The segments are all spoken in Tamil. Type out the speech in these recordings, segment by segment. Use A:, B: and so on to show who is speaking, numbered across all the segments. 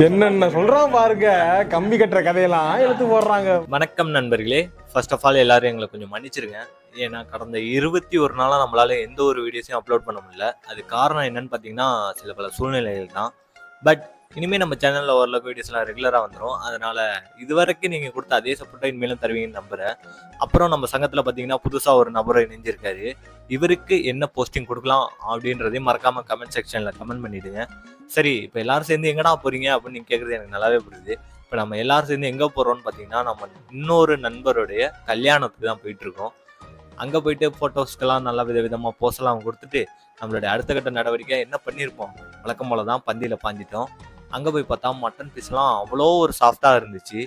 A: என்னென்ன சொல்றான் பாருங்க, கம்பி கட்டுற கதையெல்லாம் எடுத்து போடுறாங்க.
B: வணக்கம் நண்பர்களே, ஃபர்ஸ்ட் ஆஃப் ஆல் எல்லாரும் எங்களை கொஞ்சம் மன்னிச்சிருங்க. ஏன்னா கடந்த 21 நாளா நம்மளால எந்த ஒரு வீடியோஸையும் அப்லோட் பண்ண முடியல. அது காரணம் என்னன்னு பார்த்தீங்கன்னா சில பல சூழ்நிலைகள் தான். பட் இனிமேல் நம்ம சேனலில் ஓரளவுக்கு வீடியோஸ்லாம் ரெகுலராக வந்துடும். அதனால் இதுவரைக்கும் நீங்கள் கொடுத்த அதே சப்போர்ட்டை இனிமேலும் தருவீங்கன்னு நம்புகிறேன். அப்புறம் நம்ம சங்கத்தில் பார்த்தீங்கன்னா புதுசாக ஒரு நபரை இணைஞ்சிருக்காரு. இவருக்கு என்ன போஸ்டிங் கொடுக்கலாம் அப்படின்றதையும் மறக்காமல் கமெண்ட் செக்ஷனில் கமெண்ட் பண்ணிவிடுங்க. சரி, இப்போ எல்லாரும் சேர்ந்து எங்கடா போகிறீங்க அப்படின்னு நீங்கள் கேட்குறது எனக்கு நல்லாவே புரியுது. இப்போ நம்ம எல்லாரும் சேர்ந்து எங்கே போகிறோம்னு பார்த்தீங்கன்னா நம்ம இன்னொரு நண்பருடைய கல்யாணத்துக்கு தான் போயிட்டுருக்கோம். அங்கே போயிட்டு ஃபோட்டோஸ்க்கெல்லாம் நல்லா விதவிதமாக போஸ்டெல்லாம் கொடுத்துட்டு நம்மளுடைய அடுத்த கட்ட நடவடிக்கை என்ன பண்ணியிருப்போம், வழக்கம் போல தான் பந்தியில் பாஞ்சிட்டோம். அங்கே போய் பார்த்தா மட்டன் பீஸ்லாம் அவ்வளோ ஒரு சாஃப்டாக இருந்துச்சு.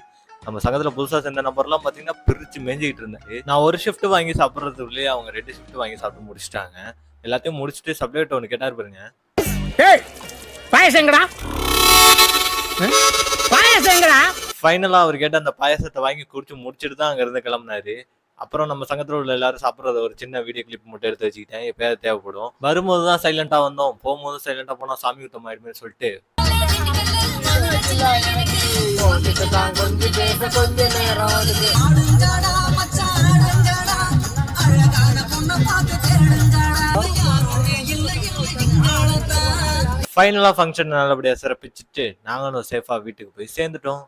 B: நம்ம சங்கத்தில் புதுசாக சேர்ந்த நம்பர்லாம் பார்த்தீங்கன்னா பிரித்து மேய்ஞ்சிக்கிட்டு இருந்தாரு. நான் ஒரு ஷிஃப்ட் வாங்கி சாப்பிட்றதுக்குள்ளேயே அவங்க 2 ஷிஃப்ட் வாங்கி சாப்பிட்டு முடிச்சிட்டாங்க. எல்லாத்தையும் முடிச்சுட்டு சப்ளைட் ஒன்று கேட்டார் பாருங்க, ஃபைனலாக அவர் கேட்ட அந்த பாயசத்தை வாங்கி குடிச்சு முடிச்சுட்டு தான் அங்கேருந்து கிளம்புனாரு. அப்புறம் நம்ம சங்கத்தில் உள்ள எல்லாரும் சாப்பிட்றத ஒரு சின்ன வீடியோ கிளிப் மட்டும் எடுத்து வச்சுக்கிட்டேன். எப்பயாவது தேவைப்படும். வரும்போது தான் சைலண்டாக வந்தோம், போகும்போது சைலண்டாக போனால் சாமி குத்தம் ஆயிடுமே சொல்லிட்டு ஃபைனலாக ஃபங்க்ஷன் நல்லபடியாக சிறப்பிச்சுட்டு நாங்களும் சேஃபாக வீட்டுக்கு போய் சேர்ந்துட்டோம்.